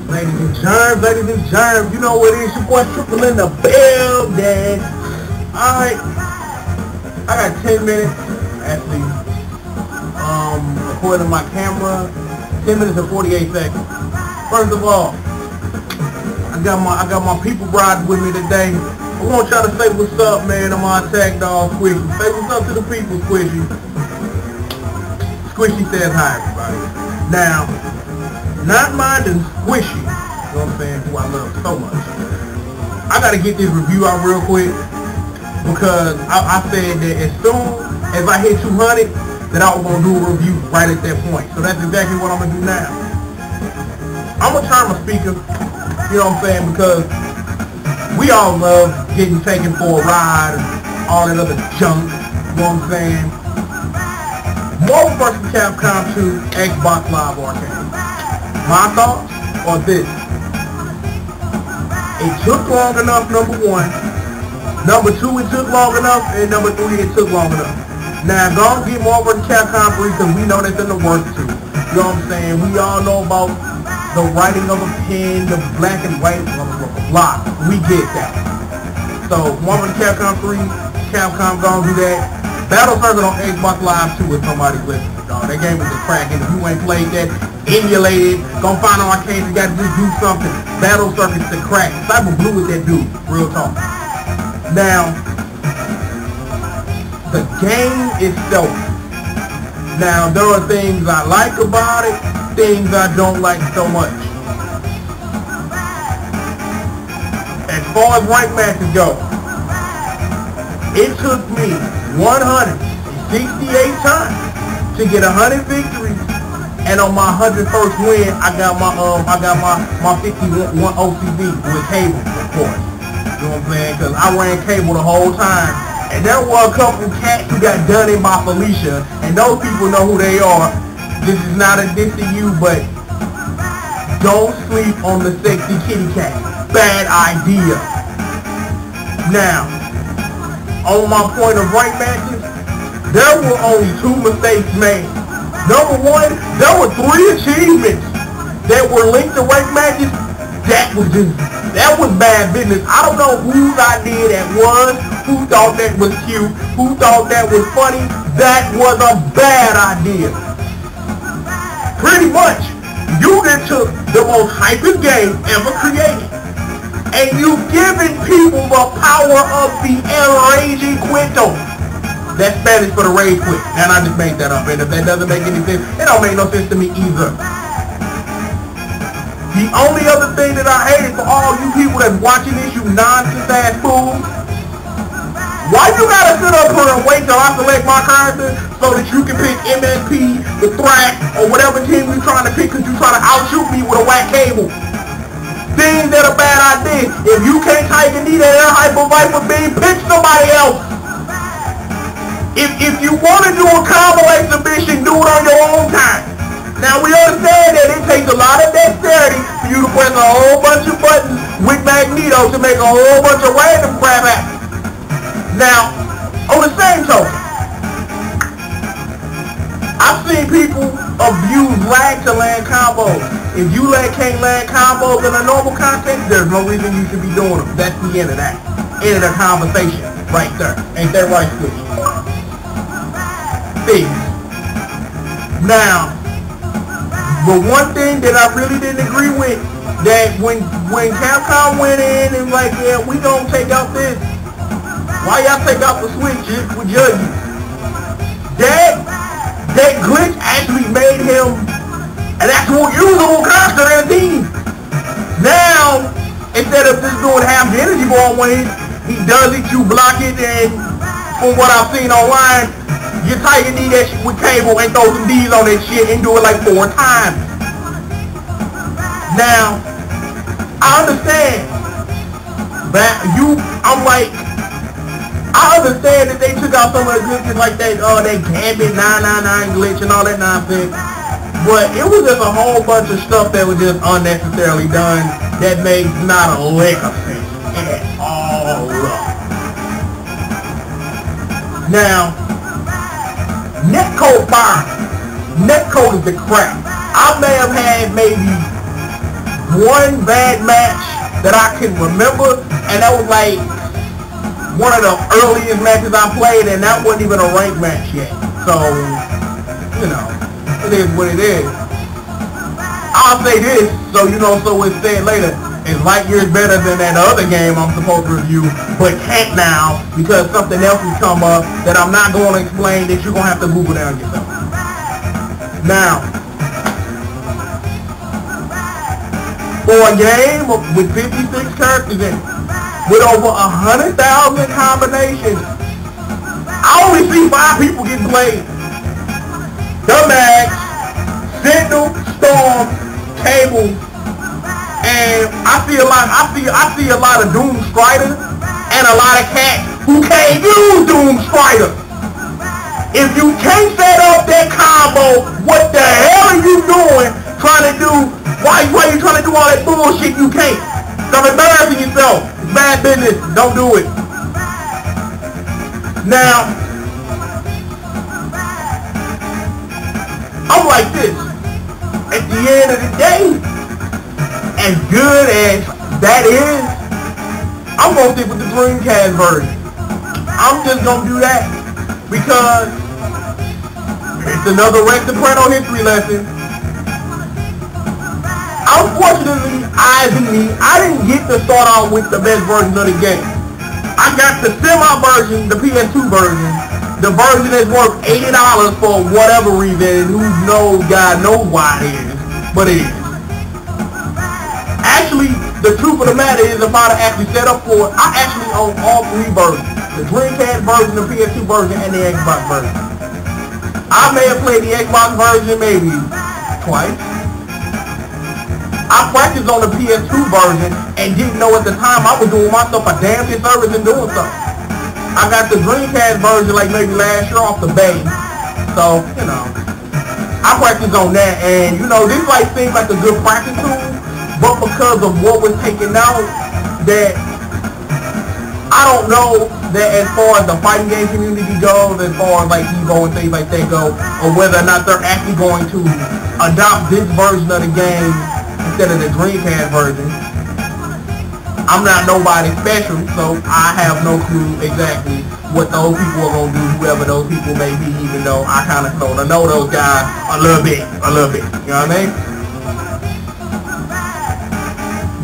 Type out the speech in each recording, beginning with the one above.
Ladies and germs, you know what it is, your boy Triple in the building. Alright, I got 10 minutes, actually, recording my camera, 10 minutes and 48 seconds. First of all, I got my people riding with me today. I want y'all to say what's up, man. I'm on Tag Dog Squishy. Say what's up to the people, Squishy. Squishy says hi, everybody. Now, not minding Squishy, you know what I'm saying, who I love so much. I gotta get this review out real quick because I said that as soon as I hit 200, that I was gonna do a review right at that point. So that's exactly what I'm gonna do now. I'm gonna turn my speaker, you know what I'm saying, because we all love getting taken for a ride and all that other junk, you know what I'm saying. Marvel vs. Capcom 2 Xbox Live Arcade. My thoughts on this. It took long enough, number one. Number two, it took long enough. And number three, it took long enough. Now, go and get Marvel vs. Capcom 3 because we know that's in the works too. You know what I'm saying? We all know about the writing of a pen, the black and white, blah. We get that. So, Marvel vs. Capcom 3, Capcom gonna do that. Battle Circuit on Xbox Live 2 if somebody's listening, dog. That game was just cracking. If you ain't played that, emulate it. Gonna find an arcade, you gotta just do something. Battle Circuit's the crack. Cyber Blue is that dude. Real talk. Now, the game itself. Now, there are things I like about it, things I don't like so much. As far as ranked matches go, it took me 168 times to get 100 victories, and on my 101st win, I got my 51 OCD with cable, of course. You know what I'm saying? Because I ran cable the whole time, and there were a couple cats who got done in by Felicia, and those people know who they are. This is not a diss to you, but don't sleep on the sexy kitty cat. Bad idea. Now, on my point of rank matches, there were only 2 mistakes made. Number one, there were 3 achievements that were linked to rank matches. That was bad business. I don't know whose idea that was, who thought that was cute, who thought that was funny. That was a bad idea. Pretty much, you then took the most hypest game ever created, and you've given people the power of the El Raging Quinto. That's Spanish for the rage quit. And I just made that up. And if that doesn't make any sense, it don't make no sense to me either. The only other thing that I hate is for all you people that's watching this, you nonsense ass fools. Why you gotta sit up here and wait till I select my character so that you can pick MSP, the Thrash, or whatever team you're trying to pick because you're trying to outshoot me with a whack cable? Things that are bad ideas. If you can't type and need that air hyper viper beam, pick somebody else. If you want to do a combo exhibition, do it on your own time. Now we understand that it takes a lot of dexterity for you to press a whole bunch of buttons with Magneto to make a whole bunch of random crap happen. Now, on the same token, I've seen people abuse lag to land combos. If you can't land combos in a normal context, there's no reason you should be doing them. That's the end of that. End of the conversation right there. Ain't that right, Squishy? Now, but one thing that I really didn't agree with, that when Capcom went in and like, yeah, we gonna take out this, why y'all take out the Switch with judge you? That glitch actually made him an actual usable character in a team. Now, instead of just doing half the energy ball when he does it, you block it, and from what I've seen online, you Tiger need that shit with cable and throw some D's on that shit and do it like 4 times. Now, I understand, but I understand that they took out some of the glitches like that Gambit 999 glitch and all that nonsense, but it was just a whole bunch of stuff that was just unnecessarily done that makes not a lick of sense at all. Now, netcode fire. Netcode is the crap. I may have had maybe one bad match that I can remember, and that was like one of the earliest matches I played, and that wasn't even a ranked match yet. So, you know, it is what it is. I'll say this, so you know, so it's said later, it's light years better than that other game I'm supposed to review, but can't now because something else has come up that I'm not going to explain that you're going to have to Google down yourself. Now, for a game with 56 characters in it, with over 100,000 combinations, I only see 5 people getting played. The Max, Signal, Storm, Cable, and I see a lot of Doom Strider and a lot of cats who can't use Doom Strider. If you can't set up that combo, what the hell are you doing trying to do? Why are you trying to do all that bullshit you can't? Stop embarrassing yourself. It's bad business. Don't do it. Now, I'm like this. At the end of the day, as good as that is, I'm going to stick with the Dreamcast version. I'm just going to do that because it's another Rex Soprano history lesson. Unfortunately, I didn't get to start out with the best version of the game. I got the semi version, the PS2 version, the version that's worth $80 for whatever reason, and who knows, God knows why it is, but it is. Actually, the truth of the matter is, if I'd actually set up for it, I actually own all 3 versions. The Dreamcast version, the PS2 version, and the Xbox version. I may have played the Xbox version maybe twice. I practiced on the PS2 version and didn't know at the time I was doing myself a damn disservice in doing so. I got the Dreamcast version like maybe last year off the base. So, you know, I practiced on that, and you know, this like seems like a good practice tool, but because of what was taken out, that I don't know that as far as the fighting game community goes, as far as like Evo and things like that go, or whether or not they're actually going to adopt this version of the game instead of the Dreamcast version. I'm not nobody special, so I have no clue exactly what those people are going to do, whoever those people may be, even though I kind of sort of know those guys a little bit, you know what I mean?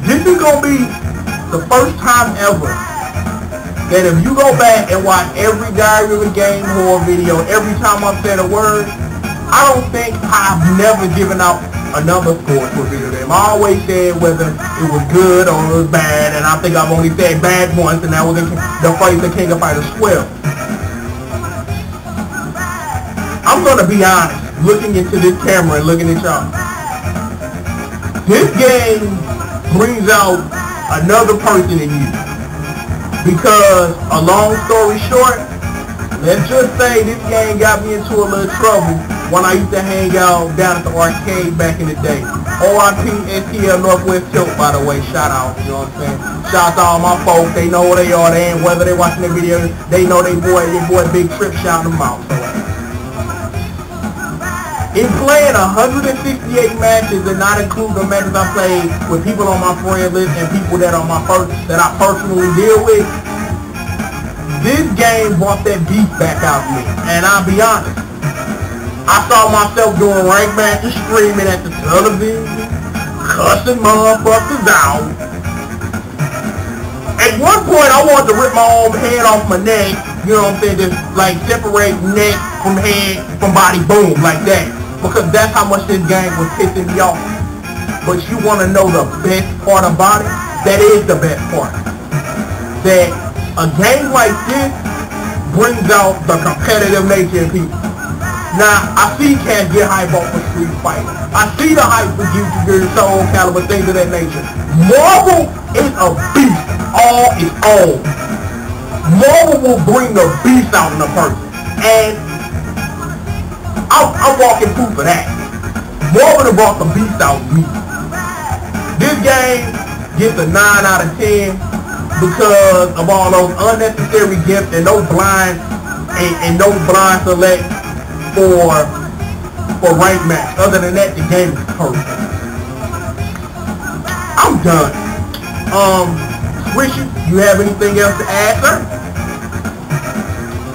This is going to be the first time ever that if you go back and watch every Diary of a Game horror video, every time I've said a word, I don't think I've never given out another score to a video game. I always said whether it was good or it was bad, and I think I've only said bad once, and that was in the phrase the King of Fighters 12. I'm gonna be honest, looking into this camera and looking at y'all. This game brings out another person in you. Because, a long story short, let's just say this game got me into a little trouble when I used to hang out down at the arcade back in the day. OIP STL Northwest Tilt, by the way, shout out, you know what I'm saying? Shout out to all my folks, they know who they are, they ain't, whether they watching the video, they know your boy Big Trip shouting them out. So, in playing 168 matches and not including the matches I played with people on my friend list and people that that I personally deal with, this game brought that beef back out of me. And I'll be honest, I saw myself doing rank matches, screaming at the television, cussing motherfuckers out. At one point, I wanted to rip my own head off my neck, you know what I'm saying, just like separate neck from head from body, boom, like that. Because that's how much this game was pissing me off. But you want to know the best part about it? That is the best part. That a game like this brings out the competitive nature in people. Now, I see cats get hype off for Street Fighter. I see the hype for Gear Soul Calibur, things of that nature. Marvel is a beast all its own. Marvel will bring the beast out in a person. And I'm walking proof of that. Marvel brought the beast out of me. This game gets a 9 out of 10 because of all those unnecessary gifts and no blind select for rank match. Other than that, the game is perfect. done. Squishy, you have anything else to add, sir?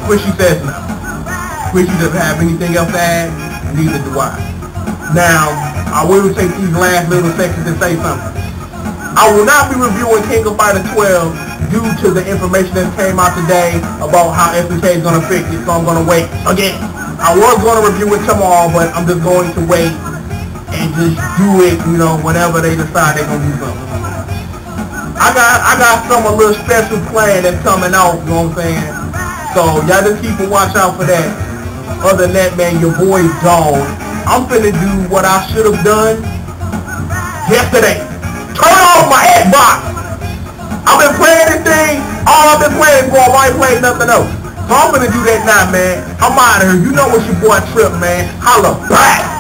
Squishy says no. Squishy doesn't have anything else to add, neither do I. Now, I will take these last little sections to say something. I will not be reviewing King of Fighters 12 due to the information that came out today about how SNK is going to fix it, so I'm going to wait again. I was going to review it tomorrow, but I'm just going to wait and just do it, you know, whenever they decide they're going to do something. I got a little special plan that's coming out, you know what I'm saying? So y'all just keep a watch out for that. Other than that, man, your boy's gone. I'm finna do what I should have done yesterday. Turn off my Xbox! I've been playing this thing, all I've been playing for, I ain't playing nothing else. So I'm finna do that now, man. I'm out of here. You know it's your boy Trip, man. Holla back!